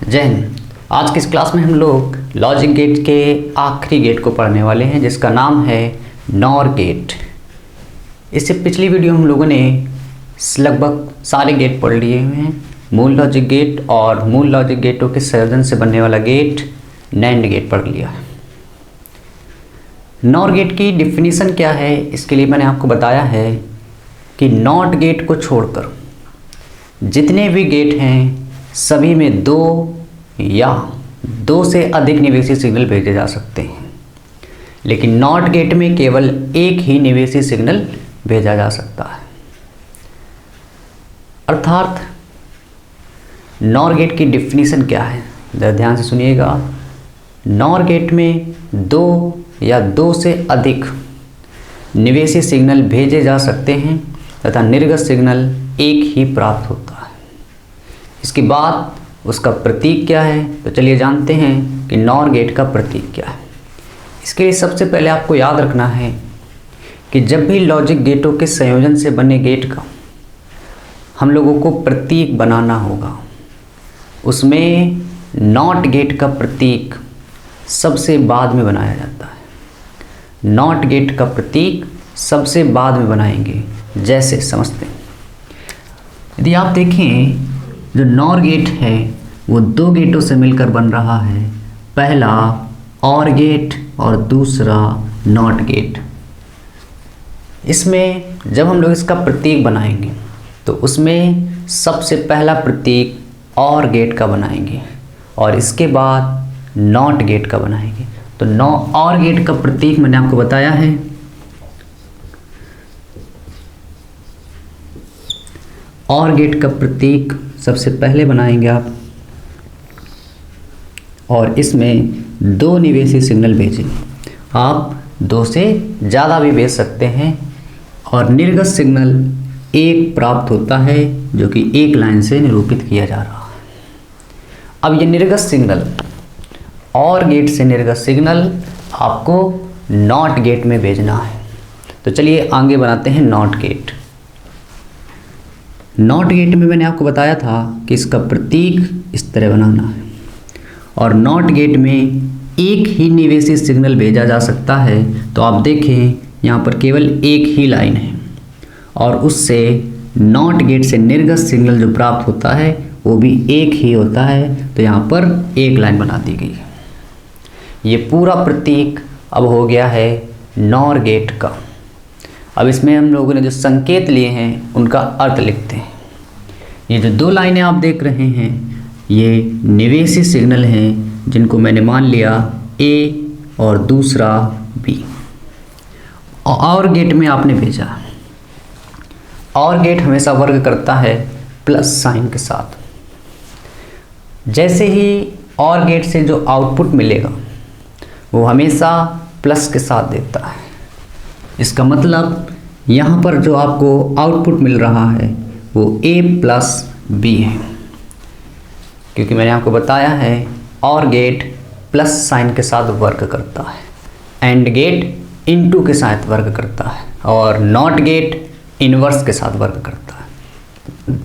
जय हिंद। आज की इस क्लास में हम लोग लॉजिक गेट के आखिरी गेट को पढ़ने वाले हैं जिसका नाम है नॉर गेट। इससे पिछली वीडियो हम लोगों ने लगभग सारे गेट पढ़ लिए हुए हैं। मूल लॉजिक गेट और मूल लॉजिक गेटों के संयोजन से बनने वाला गेट नैंड गेट पढ़ लिया है। नॉर गेट की डिफिनीशन क्या है, इसके लिए मैंने आपको बताया है कि नॉट गेट को छोड़कर जितने भी गेट हैं सभी में दो या दो से अधिक निवेशी सिग्नल भेजे जा सकते हैं, लेकिन नॉट गेट में केवल एक ही निवेशी सिग्नल भेजा जा सकता है। अर्थात नॉर गेट की डिफिनीशन क्या है, जरा ध्यान से सुनिएगा। नॉर गेट में दो या दो से अधिक निवेशी सिग्नल भेजे जा सकते हैं तथा निर्गत सिग्नल एक ही प्राप्त होता है। इसके बाद उसका प्रतीक क्या है, तो चलिए जानते हैं कि नॉर गेट का प्रतीक क्या है। इसके लिए सबसे पहले आपको याद रखना है कि जब भी लॉजिक गेटों के संयोजन से बने गेट का हम लोगों को प्रतीक बनाना होगा, उसमें नॉट गेट का प्रतीक सबसे बाद में बनाया जाता है। नॉट गेट का प्रतीक सबसे बाद में बनाएंगे। जैसे समझते हैं, यदि आप देखें जो नॉर गेट है वो दो गेटों से मिलकर बन रहा है, पहला और गेट और दूसरा नॉट गेट। इसमें जब हम लोग इसका प्रतीक बनाएंगे तो उसमें सबसे पहला प्रतीक और गेट का बनाएंगे और इसके बाद नॉट गेट का बनाएंगे। तो और गेट का प्रतीक मैंने आपको बताया है। और गेट का प्रतीक सबसे पहले बनाएंगे आप और इसमें दो निवेशी सिग्नल भेजेंगे। आप दो से ज़्यादा भी भेज सकते हैं और निर्गत सिग्नल एक प्राप्त होता है जो कि एक लाइन से निरूपित किया जा रहा है। अब ये निर्गत सिग्नल और गेट से निर्गत सिग्नल आपको नॉट गेट में भेजना है। तो चलिए आगे बनाते हैं नॉट गेट। नॉट गेट में मैंने आपको बताया था कि इसका प्रतीक इस तरह बनाना है और नॉट गेट में एक ही निवेशी सिग्नल भेजा जा सकता है। तो आप देखें यहाँ पर केवल एक ही लाइन है और उससे नॉट गेट से निर्गत सिग्नल जो प्राप्त होता है वो भी एक ही होता है। तो यहाँ पर एक लाइन बना दी गई है। ये पूरा प्रतीक अब हो गया है नॉर गेट का। अब इसमें हम लोगों ने जो संकेत लिए हैं उनका अर्थ लिखते हैं। ये जो दो लाइनें आप देख रहे हैं ये निवेशी सिग्नल हैं जिनको मैंने मान लिया ए और दूसरा बी। और गेट में आपने भेजा। और गेट हमेशा वर्ग करता है प्लस साइन के साथ। जैसे ही और गेट से जो आउटपुट मिलेगा वो हमेशा प्लस के साथ देता है। इसका मतलब यहाँ पर जो आपको आउटपुट मिल रहा है वो a प्लस बी है, क्योंकि मैंने आपको बताया है और गेट प्लस साइन के साथ वर्क करता है, एंड गेट इनटू के साथ वर्क करता है और नॉट गेट इनवर्स के साथ वर्क करता है।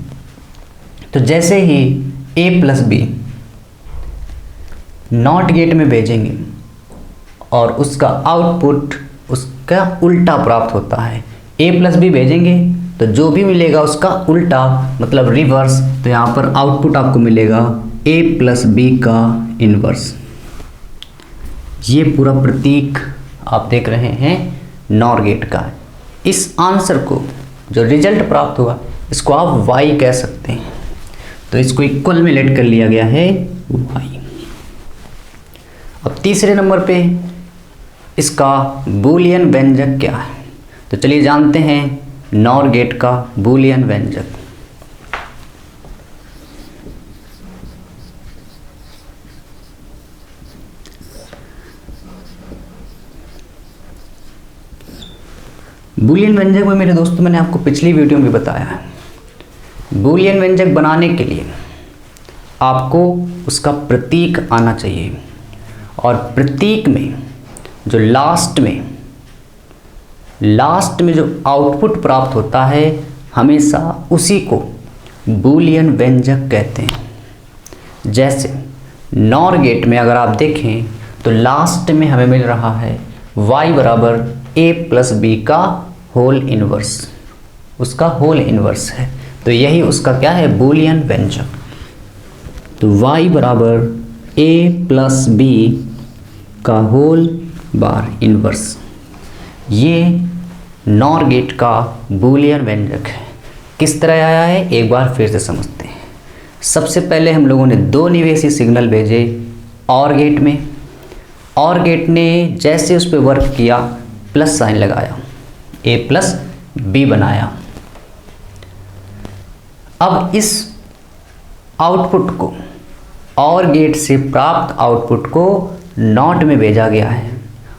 तो जैसे ही a plus B not gate में भेजेंगे और उसका आउटपुट उसका उल्टा प्राप्त होता है। a प्लस बी भेजेंगे तो जो भी मिलेगा उसका उल्टा मतलब रिवर्स। तो यहाँ पर आउटपुट आपको मिलेगा a प्लस बी का इनवर्स। ये पूरा प्रतीक आप देख रहे हैं नॉर गेट का। इस आंसर को जो रिजल्ट प्राप्त हुआ इसको आप y कह सकते हैं। तो इसको इक्वल में लेट कर लिया गया है y। अब तीसरे नंबर पे इसका बूलियन व्यंजक क्या है, तो चलिए जानते हैं नॉर गेट का बूलियन व्यंजक। बूलियन व्यंजक में मेरे दोस्तों मैंने आपको पिछली वीडियो में बताया है, बूलियन व्यंजक बनाने के लिए आपको उसका प्रतीक आना चाहिए और प्रतीक में जो लास्ट में जो आउटपुट प्राप्त होता है हमेशा उसी को बूलियन व्यंजक कहते हैं। जैसे नॉर गेट में अगर आप देखें तो लास्ट में हमें मिल रहा है y बराबर a प्लस बी का होल इनवर्स, उसका होल इनवर्स है, तो यही उसका क्या है, बूलियन व्यंजक। तो y बराबर a प्लस बी का होल बार इनवर्स, ये नॉर गेट का बूलियन व्यंजक है। किस तरह आया है एक बार फिर से समझते हैं। सबसे पहले हम लोगों ने दो निवेशी सिग्नल भेजे और गेट में, और गेट ने जैसे उस पर वर्क किया प्लस साइन लगाया, a प्लस बी बनाया। अब इस आउटपुट को और गेट से प्राप्त आउटपुट को नॉट में भेजा गया है,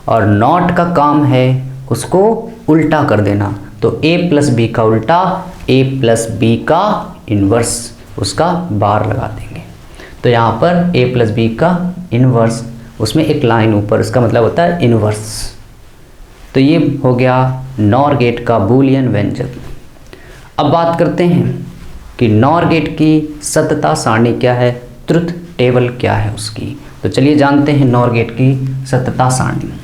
और नॉट का काम है उसको उल्टा कर देना। तो a प्लस बी का उल्टा a प्लस बी का इन्वर्स, उसका बार लगा देंगे। तो यहाँ पर a प्लस बी का इन्वर्स, उसमें एक लाइन ऊपर, इसका मतलब होता है इन्वर्स। तो ये हो गया नॉर गेट का बूलियन व्यंजक। अब बात करते हैं कि नॉर गेट की सत्यता सारणी क्या है, ट्रुथ टेबल क्या है उसकी। तो चलिए जानते हैं नॉर गेट की सत्यता सारणी।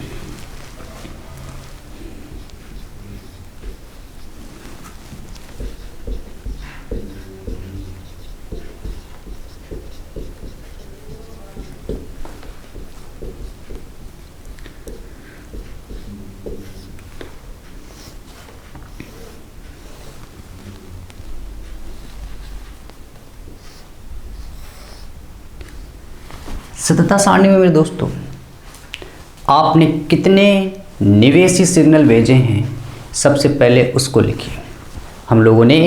सत्यता सारणी में मेरे दोस्तों आपने कितने निवेशी सिग्नल भेजे हैं, सबसे पहले उसको लिखिए। हम लोगों ने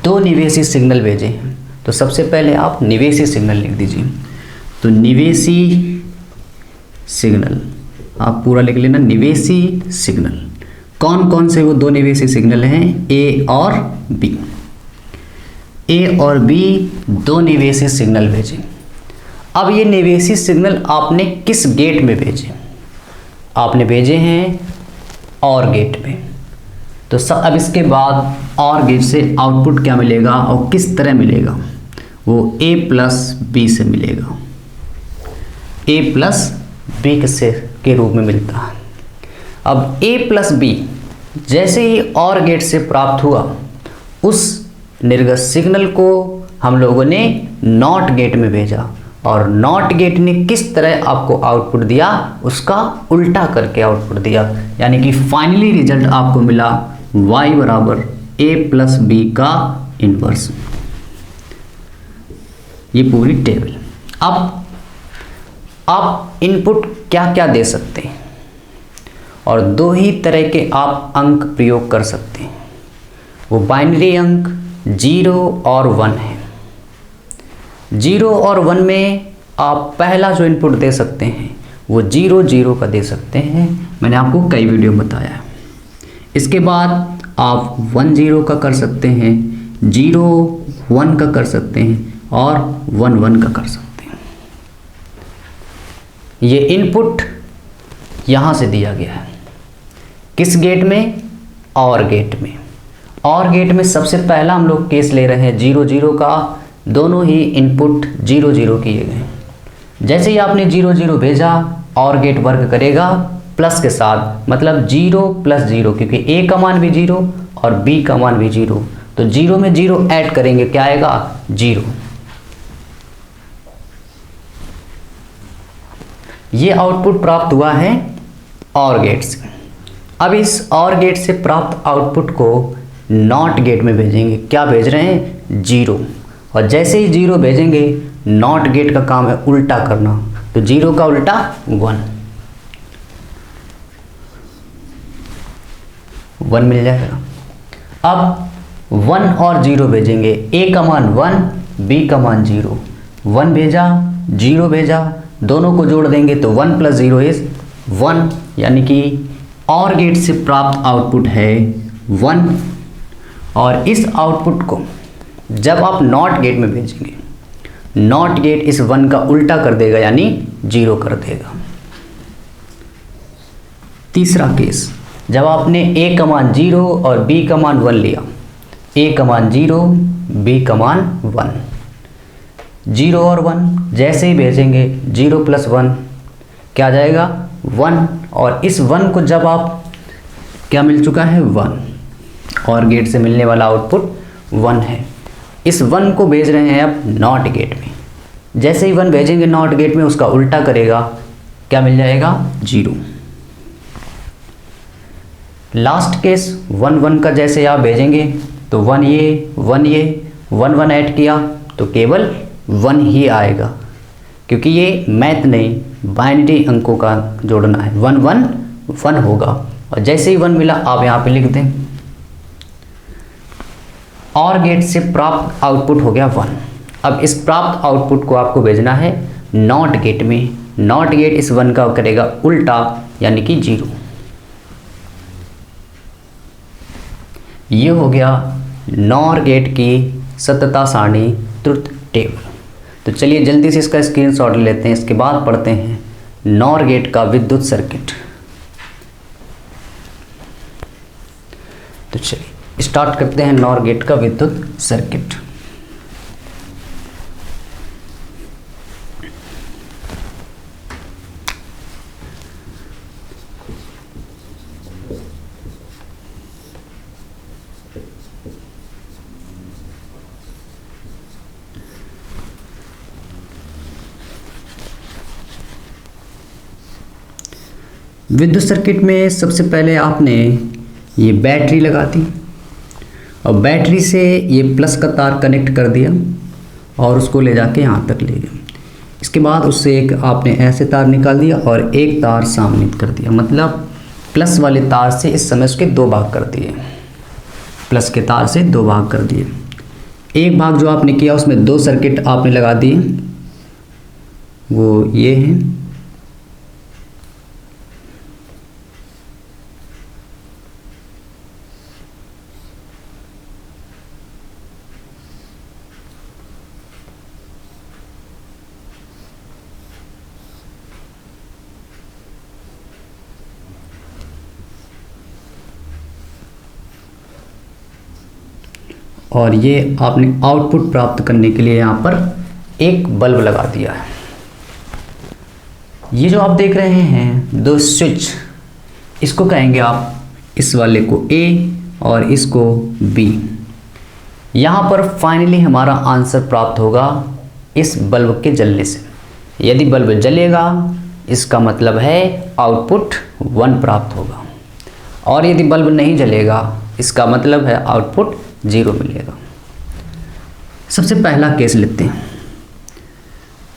दो निवेशी सिग्नल भेजे हैं, तो सबसे पहले आप निवेशी सिग्नल लिख दीजिए। तो निवेशी सिग्नल आप पूरा लिख लेना, निवेशी सिग्नल कौन कौन से वो दो निवेशी सिग्नल हैं, ए और बी। ए और बी दो निवेशी सिग्नल भेजे। अब ये निवेशी सिग्नल आपने किस गेट में भेजे, आपने भेजे हैं और गेट में। तो अब इसके बाद और गेट से आउटपुट क्या मिलेगा और किस तरह मिलेगा, वो a प्लस बी से मिलेगा, a प्लस बी के रूप में मिलता है। अब a प्लस बी जैसे ही और गेट से प्राप्त हुआ, उस निर्गत सिग्नल को हम लोगों ने नॉट गेट में भेजा, और नॉट गेट ने किस तरह आपको आउटपुट दिया, उसका उल्टा करके आउटपुट दिया। यानी कि फाइनली रिजल्ट आपको मिला y बराबर a प्लस बी का इनवर्स। ये पूरी टेबल। अब आप इनपुट क्या क्या दे सकते हैं, और दो ही तरह के आप अंक प्रयोग कर सकते हैं। वो बाइनरी अंक 0 और 1 है। 0 और 1 में आप पहला जो इनपुट दे सकते हैं वो 0 0 का दे सकते हैं, मैंने आपको कई वीडियो बताया है। इसके बाद आप 1 0 का कर सकते हैं, 0 1 का कर सकते हैं, और 1 1 का कर सकते हैं। ये इनपुट यहाँ से दिया गया है, किस गेट में, और गेट में। और गेट में सबसे पहला हम लोग केस ले रहे हैं 0 0 का, दोनों ही इनपुट 0 0 किए गए। जैसे ही आपने 0 0 भेजा, और गेट वर्क करेगा प्लस के साथ, मतलब 0 प्लस 0, क्योंकि a का मान भी 0 और b का मान भी 0, तो 0 में 0 ऐड करेंगे, क्या आएगा, 0। ये आउटपुट प्राप्त हुआ है और गेट से। अब इस और गेट से प्राप्त आउटपुट को नॉट गेट में भेजेंगे। क्या भेज रहे हैं, 0, और जैसे ही 0 भेजेंगे, नॉट गेट का काम है उल्टा करना, तो 0 का उल्टा 1 मिल जाएगा। अब 1 और 0 भेजेंगे, a का मान 1, b का मान 0, 1 भेजा 0 भेजा, दोनों को जोड़ देंगे तो 1 प्लस 0 इज 1, यानी कि और गेट से प्राप्त आउटपुट है 1। और इस आउटपुट को जब आप नॉट गेट में भेजेंगे, नॉट गेट इस 1 का उल्टा कर देगा, यानी 0 कर देगा। तीसरा केस, जब आपने a का मान 0 और b का मान 1 लिया, a का मान 0, b का मान 1, 0 और 1 जैसे ही भेजेंगे 0 + 1 क्या आ जाएगा 1, और इस 1 को जब आप क्या मिल चुका है 1, और गेट से मिलने वाला आउटपुट 1 है। इस 1 को भेज रहे हैं अब नॉट गेट में, जैसे ही 1 भेजेंगे नॉट गेट में उसका उल्टा करेगा, क्या मिल जाएगा 0। लास्ट केस 1 1 का जैसे आप भेजेंगे तो 1 ये 1 ये 1 1 ऐड किया तो केवल 1 ही आएगा, क्योंकि ये मैथ नहीं बाइनरी अंकों का जोड़ना है। 1 1 1 होगा, और जैसे ही 1 मिला आप यहाँ पे लिख दें। और गेट से प्राप्त आउटपुट हो गया 1। अब इस प्राप्त आउटपुट को आपको भेजना है नॉट गेट में। नॉट गेट इस 1 का करेगा उल्टा, यानी कि 0। ये हो गया नॉर गेट की सत्यता सारणी ट्रुथ टेबल। तो चलिए जल्दी से इसका स्क्रीनशॉट लेते हैं, इसके बाद पढ़ते हैं नॉर गेट का विद्युत सर्किट। तो चलिए स्टार्ट करते हैं नॉर गेट का विद्युत सर्किट। विद्युत सर्किट में सबसे पहले आपने ये बैटरी लगा दी, और बैटरी से ये प्लस का तार कनेक्ट कर दिया और उसको ले जाके यहाँ तक ले गए। इसके बाद उससे एक आपने ऐसे तार निकाल दिया और एक तार सामने कर दिया, मतलब प्लस वाले तार से इस समय उसके 2 भाग कर दिए। प्लस के तार से 2 भाग कर दिए। एक भाग जो आपने किया उसमें 2 सर्किट आपने लगा दिए, वो ये है। और ये आपने आउटपुट प्राप्त करने के लिए यहाँ पर एक बल्ब लगा दिया है। ये जो आप देख रहे हैं 2 स्विच, इसको कहेंगे आप इस वाले को A और इसको B। यहाँ पर फाइनली हमारा आंसर प्राप्त होगा इस बल्ब के जलने से। यदि बल्ब जलेगा इसका मतलब है आउटपुट 1 प्राप्त होगा, और यदि बल्ब नहीं जलेगा इसका मतलब है आउटपुट 0 मिलेगा। सबसे पहला केस लेते हैं।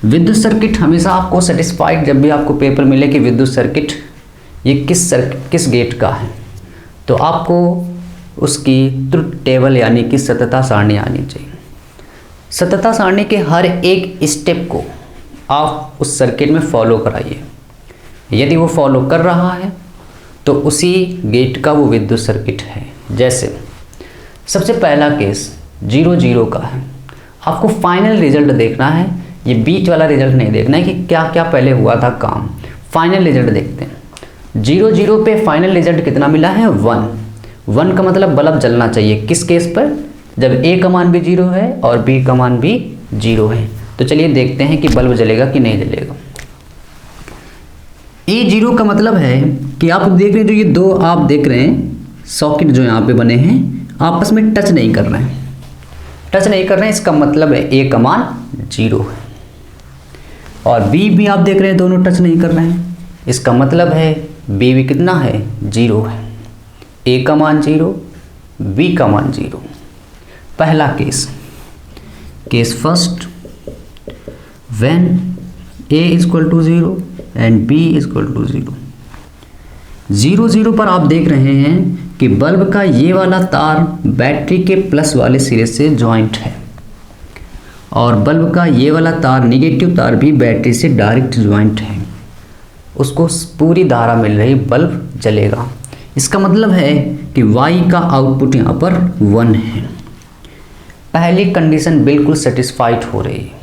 विद्युत सर्किट हमेशा आपको सेटिस्फाइड, जब भी आपको पेपर मिले कि विद्युत सर्किट ये किस गेट का है, तो आपको उसकी ट्रुथ टेबल यानी कि सत्यता सारणी आनी चाहिए। सत्यता सारणी के हर एक स्टेप को आप उस सर्किट में फॉलो कराइए। यदि वो फॉलो कर रहा है तो उसी गेट का वो विद्युत सर्किट है। जैसे सबसे पहला केस 0 0 का है, आपको फाइनल रिजल्ट देखना है, ये बीच वाला रिजल्ट नहीं देखना है कि क्या क्या पहले हुआ था काम। फाइनल रिजल्ट देखते हैं। 0 0 पे फाइनल रिजल्ट कितना मिला है 1। 1 का मतलब बल्ब जलना चाहिए। किस केस पर? जब A का मान भी 0 है और B का मान भी 0 है। तो चलिए देखते हैं कि बल्ब जलेगा कि नहीं जलेगा। A 0 का मतलब है कि आप देख रहे हैं, जो ये 2 आप देख रहे हैं सॉकेट जो यहाँ पे बने हैं आपस में टच नहीं कर रहे हैं। टच नहीं कर रहे हैं इसका मतलब है A का मान 0 है, और B भी आप देख रहे हैं दोनों टच नहीं कर रहे हैं, इसका मतलब है B भी कितना है 0 है। A का मान 0, B का मान 0। पहला case first, when A = 0 and B = 0। 0 0 पर आप देख रहे हैं कि बल्ब का ये वाला तार बैटरी के प्लस वाले सिरे से जॉइंट है, और बल्ब का ये वाला तार निगेटिव तार भी बैटरी से डायरेक्ट जॉइंट है। उसको पूरी धारा मिल रही, बल्ब जलेगा। इसका मतलब है कि Y का आउटपुट यहाँ पर 1 है। पहली कंडीशन बिल्कुल सेटिस्फाइड हो रही है।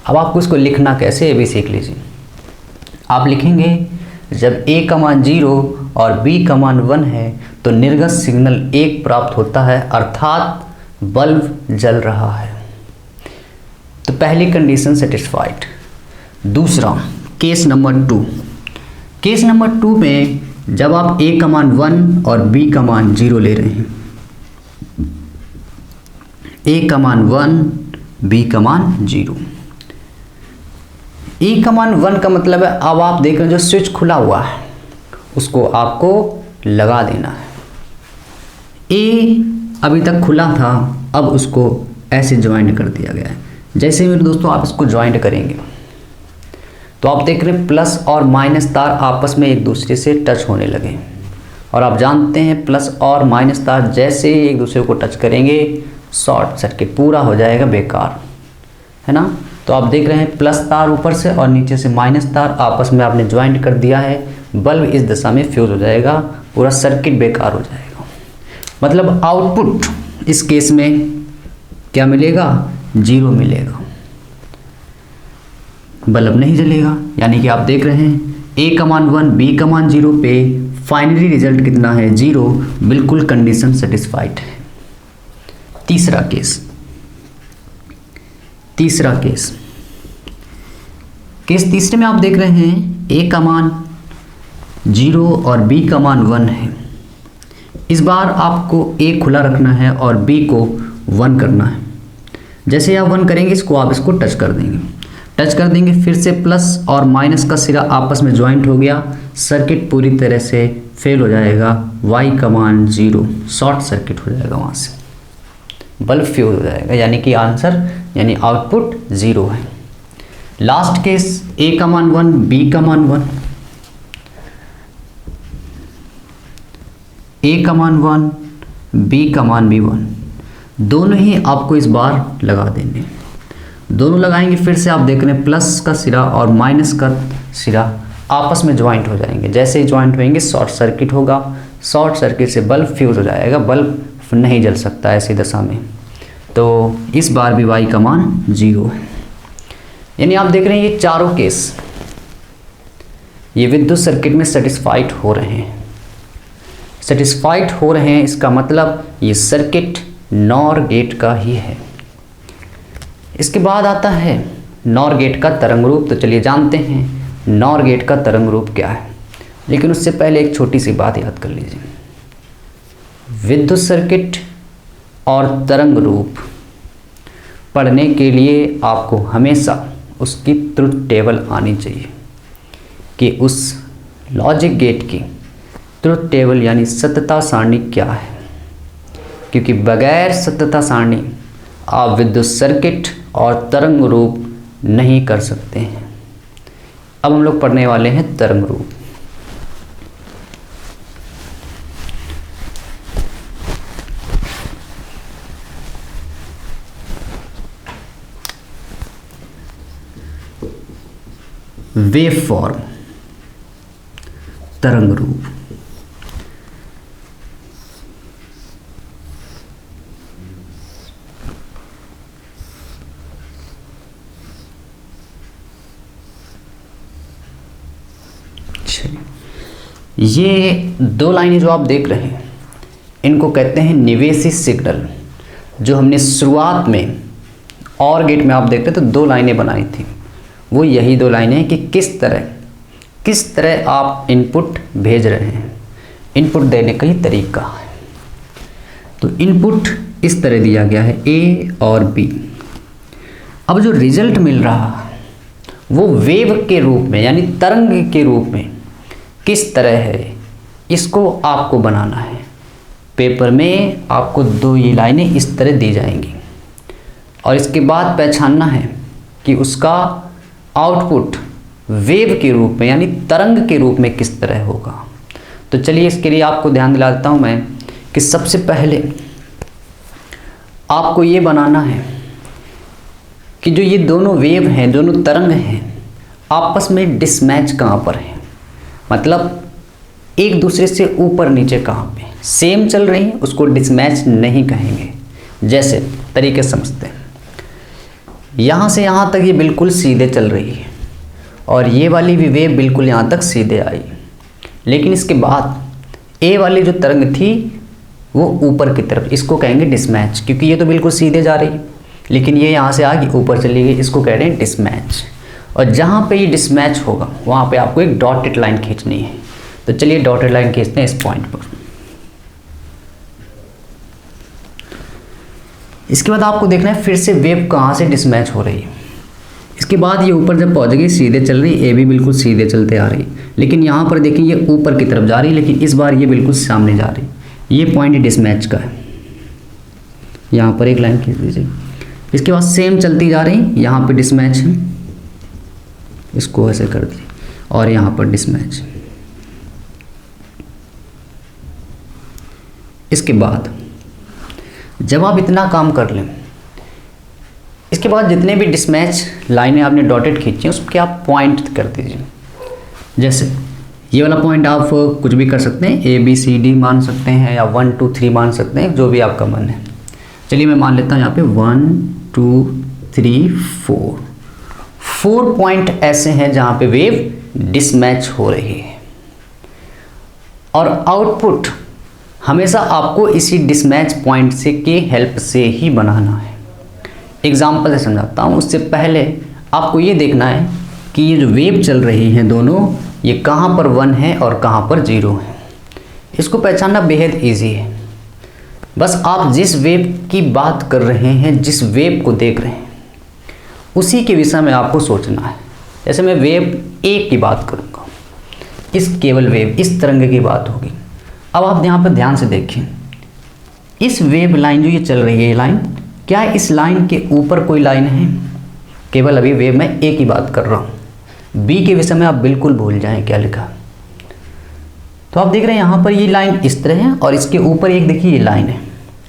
अब आपको इसको लिखना कैसे ये भी सीख लीजिए। आप लिखेंगे जब A का मान 0 और B का मान 1 है तो निर्गत सिग्नल 1 प्राप्त होता है, अर्थात बल्ब जल रहा है। तो पहली कंडीशन सेटिस्फाइड। दूसरा केस नंबर 2। केस नंबर 2 में जब आप a का मान 1 और b का मान 0 ले रहे हैं, a का मान 1 b का मान 0। a का मान 1 का मतलब है अब आप देख रहे हैं जो स्विच खुला हुआ है उसको आपको लगा देना है। a अभी तक खुला था, अब उसको ऐसे ज्वाइंट कर दिया गया है। जैसे मेरे दोस्तों आप इसको ज्वाइंट करेंगे तो आप देख रहे हैं प्लस और माइनस तार आपस में एक दूसरे से टच होने लगे, और आप जानते हैं प्लस और माइनस तार जैसे ही एक दूसरे को टच करेंगे शॉर्ट सर्किट पूरा हो जाएगा, बेकार है ना। तो आप देख रहे हैं प्लस तार ऊपर से और नीचे से माइनस तार आपस में आपने ज्वाइंट कर दिया है, बल्ब इस दिशा में फ्यूज हो जाएगा, पूरा सर्किट बेकार हो जाएगा। मतलब आउटपुट इस केस में क्या मिलेगा, 0 मिलेगा, बल्ब नहीं जलेगा। यानी कि आप देख रहे हैं a का मान 1 b का मान 0 पे फाइनली रिजल्ट कितना है, 0। बिल्कुल कंडीशन सेटिस्फाइड है। तीसरा केस तीसरे में आप देख रहे हैं a का मान 0 और b का मान 1 है। इस बार आपको a खुला रखना है और b को 1 करना है। जैसे आप 1 करेंगे इसको, आप इसको टच कर देंगे, फिर से प्लस और माइनस का सिरा आपस में ज्वाइंट हो गया, सर्किट पूरी तरह से फेल हो जाएगा, y का मान 0, शॉर्ट सर्किट हो जाएगा, वहाँ से बल्ब फ्यूज हो जाएगा। यानी कि आंसर यानी आउटपुट 0 है। लास्ट केस a का मान 1 b का मान 1, a का मान 1 b का मान भी 1, दोनों ही आपको इस बार लगा देंगे। दोनों लगाएंगे, फिर से आप देख रहे हैं प्लस का सिरा और माइनस का सिरा आपस में ज्वाइंट हो जाएंगे। जैसे ही ज्वाइंट होंगे शॉर्ट सर्किट होगा, शॉर्ट सर्किट से बल्ब फ्यूज हो जाएगा, बल्ब नहीं जल सकता ऐसी दशा में। तो इस बार भी y का मान 0 है। यानी आप देख रहे हैं ये चारों केस ये विद्युत सर्किट में सेटिस्फाइड हो रहे हैं। इसका मतलब ये सर्किट नॉर गेट का ही है। इसके बाद आता है नॉर गेट का तरंग रूप। तो चलिए जानते हैं नॉर गेट का तरंग रूप क्या है, लेकिन उससे पहले एक छोटी सी बात याद कर लीजिए। विद्युत सर्किट और तरंग रूप पढ़ने के लिए आपको हमेशा उसकी ट्रुथ टेबल आनी चाहिए कि उस लॉजिक गेट की ट्रुथ टेबल यानी सत्यता सारणी क्या है, क्योंकि बगैर सत्यता सारणी आप विद्युत सर्किट और तरंग रूप नहीं कर सकते हैं। अब हम लोग पढ़ने वाले हैं तरंग रूप। वेव फॉर्म, तरंग रूप। ये दो लाइनें जो आप देख रहे हैं इनको कहते हैं निवेशी सिग्नल। जो हमने शुरुआत में और गेट में आप देख रहे थे दो लाइनें बनाई थी, वो यही दो लाइनें कि किस तरह आप इनपुट भेज रहे हैं। इनपुट देने का ही तरीका है। तो इनपुट इस तरह दिया गया है ए और बी। अब जो रिजल्ट मिल रहा है वो वेव के रूप में यानी तरंग के रूप में किस तरह है, इसको आपको बनाना है। पेपर में आपको दो ये लाइनें इस तरह दी जाएंगी और इसके बाद पहचानना है कि उसका आउटपुट वेव के रूप में यानी तरंग के रूप में किस तरह होगा। तो चलिए इसके लिए आपको ध्यान दिला देता हूँ मैं कि सबसे पहले आपको ये बनाना है कि जो ये दोनों वेव हैं, दोनों तरंग हैं, आपस में डिसमैच कहाँ पर है, मतलब एक दूसरे से ऊपर नीचे कहाँ पे सेम चल रही हैं, उसको डिसमैच नहीं कहेंगे। जैसे तरीके समझते हैं, यहाँ से यहाँ तक ये बिल्कुल सीधे चल रही है और ये वाली भी वेव बिल्कुल यहाँ तक सीधे आई, लेकिन इसके बाद ए वाली जो तरंग थी वो ऊपर की तरफ, इसको कहेंगे डिसमैच, क्योंकि ये तो बिल्कुल सीधे जा रही है। लेकिन ये यहाँ से आगे ऊपर चली गई, इसको कह रहे हैं डिसमैच। और जहाँ पे ये डिसमैच होगा वहाँ पे आपको एक डॉटेड लाइन खींचनी है। तो चलिए डॉटेड लाइन खींचते हैं इस पॉइंट पर। इसके बाद आपको देखना है फिर से वेव कहाँ से डिसमैच हो रही है। इसके बाद ये ऊपर जब पहुँच गई सीधे चल रही, ए भी बिल्कुल सीधे चलते आ रही, लेकिन यहाँ पर देखिए ये ऊपर की तरफ जा रही, लेकिन इस बार ये बिल्कुल सामने जा रही। ये पॉइंट डिसमैच का है। यहाँ पर एक लाइन खींच दीजिए। इसके बाद सेम चलती जा रही, यहाँ पे डिसमैच है, इसको ऐसे कर दीजिए, और यहाँ पर डिसमैच। इसके बाद जब आप इतना काम कर लें, इसके बाद जितने भी डिसमैच लाइनें आपने डॉटेड खींची हैं उसके आप पॉइंट कर दीजिए। जैसे ये वाला पॉइंट आप कुछ भी कर सकते हैं, ABCD मान सकते हैं या 1 2 3 मान सकते हैं, जो भी आपका मन है। चलिए मैं मान लेता हूँ यहाँ पे 1 2 3 4 पॉइंट ऐसे हैं जहाँ पे वेव डिसमैच हो रही है। और आउटपुट हमेशा आपको इसी डिसमैच पॉइंट से की हेल्प से ही बनाना है। एग्जाम्पल से समझाता हूँ, उससे पहले आपको ये देखना है कि ये जो वेव चल रही हैं दोनों, ये कहाँ पर 1 है और कहाँ पर 0 है। इसको पहचानना बेहद ईजी है। बस आप जिस वेव की बात कर रहे हैं, जिस वेव को देख रहे हैं, उसी के विषय में आपको सोचना है। जैसे मैं वेव ए की बात करूँगा, इस केवल वेव, इस तरंग की बात होगी। अब आप यहाँ पर ध्यान से देखें, इस वेव लाइन जो ये चल रही है, ये लाइन, क्या इस लाइन के ऊपर कोई लाइन है? केवल अभी वेव में ए की बात कर रहा हूँ। बी के विषय में आप बिल्कुल भूल जाएं क्या लिखा। तो आप देख रहे हैं यहाँ पर ये लाइन इस तरह है और इसके ऊपर एक देखिए ये लाइन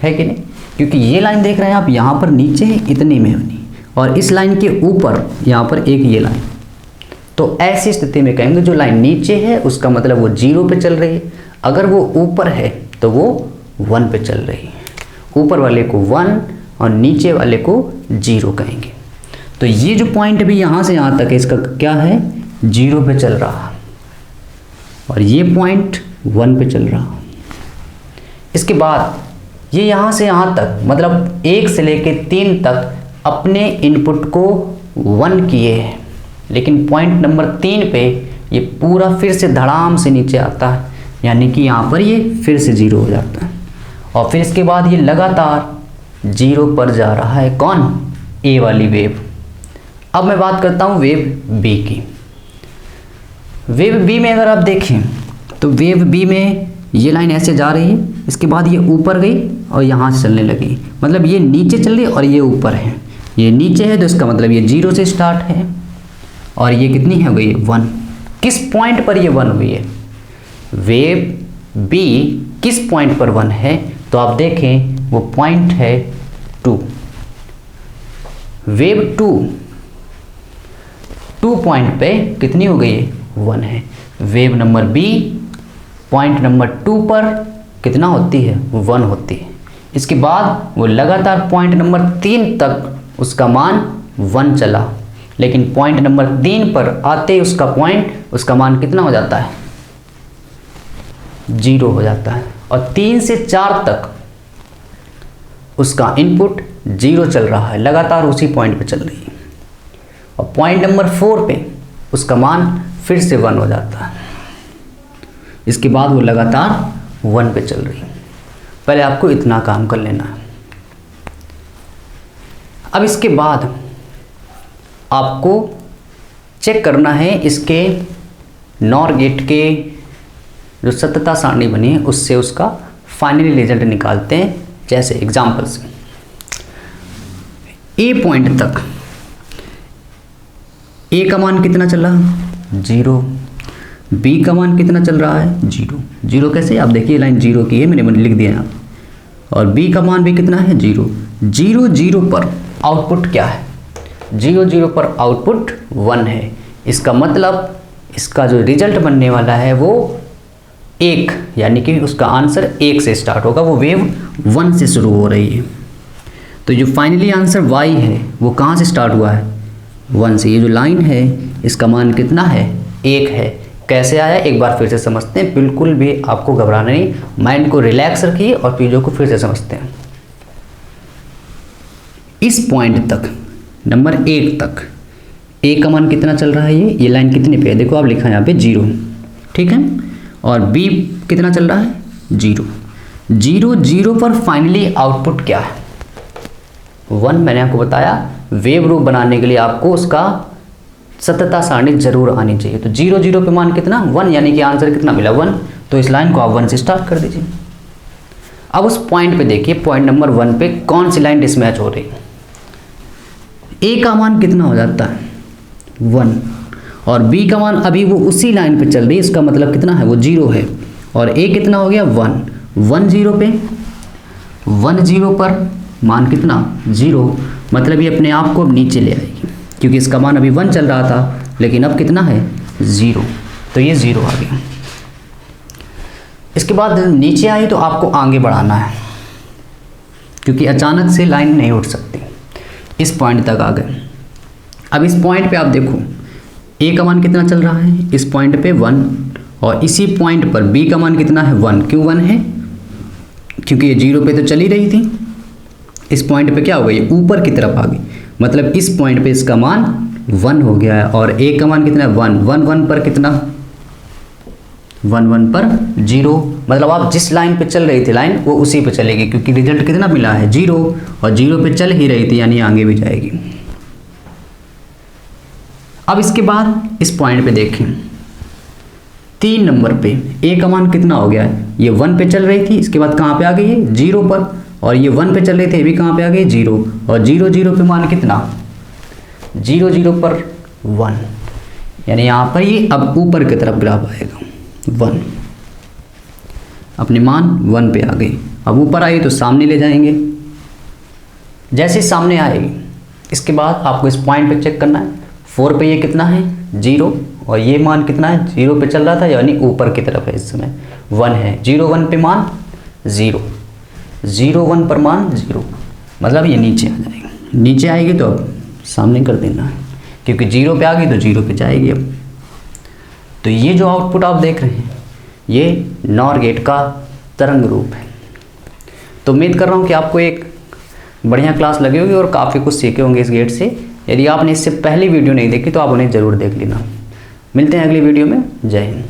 है कि नहीं? क्योंकि ये लाइन देख रहे हैं आप, यहाँ पर नीचे है इतनी में होनी, और इस लाइन के ऊपर यहाँ पर एक ये लाइन। तो ऐसी स्थिति में कहेंगे जो लाइन नीचे है उसका मतलब वो 0 पे चल रही है, अगर वो ऊपर है तो वो 1 पे चल रही है। ऊपर वाले को 1 और नीचे वाले को 0 कहेंगे। तो ये जो पॉइंट अभी यहाँ से यहाँ तक है, इसका क्या है? 0 पे चल रहा, और ये पॉइंट 1 पे चल रहा। इसके बाद ये यहाँ से यहाँ तक, मतलब 1 से लेके 3 तक अपने इनपुट को 1 किए हैं, लेकिन पॉइंट नंबर 3 पे ये पूरा फिर से धड़ाम से नीचे आता है, यानी कि यहाँ पर ये फिर से 0 हो जाता है। और फिर इसके बाद ये लगातार 0 पर जा रहा है। कौन? ए वाली वेव। अब मैं बात करता हूँ वेव बी की। वेव बी में अगर आप देखें तो वेव बी में ये लाइन ऐसे जा रही है, इसके बाद ये ऊपर गई और यहाँ से चलने लगी, मतलब ये नीचे चल रही और ये ऊपर है। ये नीचे है तो इसका मतलब ये 0 से स्टार्ट है, और ये कितनी हो गई? 1। किस पॉइंट पर ये 1 हुई है? वेव बी किस पॉइंट पर 1 है? तो आप देखें वो पॉइंट है 2। वेव 2 पॉइंट पे कितनी हो गई है? 1 है। Wave number B point number 2 पर कितना होती है? 1 होती है। इसके बाद वो लगातार पॉइंट नंबर 3 तक उसका मान 1 चला, लेकिन पॉइंट नंबर 3 पर आते ही उसका मान कितना हो जाता है? 0 हो जाता है। और 3 से 4 तक उसका इनपुट 0 चल रहा है, लगातार उसी पॉइंट पे चल रही है। और पॉइंट नंबर 4 पे उसका मान फिर से 1 हो जाता है। इसके बाद वो लगातार 1 पे चल रही है। पहले आपको इतना काम कर लेना है। अब इसके बाद आपको चेक करना है इसके नॉर गेट के जो सत्यता सारणी बनी है उससे उसका फाइनली रिजल्ट निकालते हैं। जैसे एग्जाम्पल से ए पॉइंट तक ए का मान कितना चल रहा है? 0। बी का मान कितना चल रहा है? 0। 0 कैसे? आप देखिए लाइन 0 की है, मैंने लिख दिया यहाँ। और बी का मान भी कितना है? 0। 0 0 पर आउटपुट क्या है? 0 0 पर आउटपुट 1 है। इसका मतलब इसका जो रिजल्ट बनने वाला है वो 1, यानी कि उसका आंसर 1 से स्टार्ट होगा। वो वेव 1 से शुरू हो रही है। तो जो फाइनली आंसर y है वो कहाँ से स्टार्ट हुआ है? 1 से। ये जो लाइन है इसका मान कितना है? 1 है। कैसे आया एक बार फिर से समझते हैं। बिल्कुल भी आपको घबराना नहीं, माइंड को रिलैक्स रखिए और चीज़ों को फिर से समझते हैं। इस पॉइंट तक, नंबर 1 तक ए का मान कितना चल रहा है, ये लाइन कितने पे है, देखो आप लिखा है यहाँ पे 0, ठीक है, और बी कितना चल रहा है 0, 0 0 पर फाइनली आउटपुट क्या है 1। मैंने आपको बताया वेव रूप बनाने के लिए आपको उसका सततता सारणी जरूर आनी चाहिए। तो 0 0 पे मान कितना 1, यानी कि आंसर कितना मिला 1। तो इस लाइन को आप 1 से स्टार्ट कर दीजिए। अब उस पॉइंट पे देखिए, पॉइंट नंबर 1 पे कौन सी लाइन डिसमैच हो रही है। ए का मान कितना हो जाता है 1, और बी का मान अभी वो उसी लाइन पे चल रही है, इसका मतलब कितना है वो 0 है, और ए कितना हो गया 1 1 0 पे 1 0 पर मान कितना 0, मतलब ये अपने आप को अब नीचे ले आएगी, क्योंकि इसका मान अभी 1 चल रहा था, लेकिन अब कितना है 0, तो ये 0 आ गया। इसके बाद नीचे आई तो आपको आगे बढ़ाना है, क्योंकि अचानक से लाइन नहीं उठ सकती। इस पॉइंट तक आ गए। अब इस पॉइंट पे आप देखो ए का मान कितना चल रहा है, इस पॉइंट पे 1, और इसी पॉइंट पर बी का मान कितना है 1। क्यों 1 है, क्योंकि ये 0 पे तो चली रही थी, इस पॉइंट पे क्या हो गई ऊपर की तरफ आ गई, मतलब इस पॉइंट पे इसका मान 1 हो गया है, और ए का मान कितना है 1 1 1 पर कितना 1 1 पर 0, मतलब आप जिस लाइन पे चल रही थी लाइन वो उसी पे चलेगी, क्योंकि रिजल्ट कितना मिला है 0, और 0 पे चल ही रही थी, यानी आगे भी जाएगी। अब इसके बाद इस पॉइंट पे देखें 3 नंबर पे ए का मान कितना हो गया है, ये 1 पे चल रही थी, इसके बाद कहाँ पे आ गई है 0 पर, और ये 1 पे चल रही थी, ये भी कहाँ पे आ गई 0, और 0 0 पे मान कितना 0 0 पर 1, यानी यहाँ पर ये अब ऊपर की तरफ ग्राफ आएगा 1, अपने मान 1 पे आ गई। अब ऊपर आई तो सामने ले जाएंगे, जैसे सामने आएगी इसके बाद आपको इस पॉइंट पे चेक करना है 4 पे ये कितना है 0, और ये मान कितना है 0 पे चल रहा था, यानी ऊपर की तरफ है, इस समय 1 है, 0 1 पे मान 0 0 1 पर मान 0, मतलब ये नीचे आ जाएगी। नीचे आएगी तो अब सामने कर देना है, क्योंकि 0 पे आ गई तो 0 पे जाएगी। अब तो ये जो आउटपुट आप देख रहे हैं ये नॉर गेट का तरंग रूप है। तो उम्मीद कर रहा हूँ कि आपको एक बढ़िया क्लास लगी होगी और काफ़ी कुछ सीखे होंगे इस गेट से। यदि आपने इससे पहली वीडियो नहीं देखी तो आप उन्हें ज़रूर देख लेना। मिलते हैं अगली वीडियो में। जय हिंद।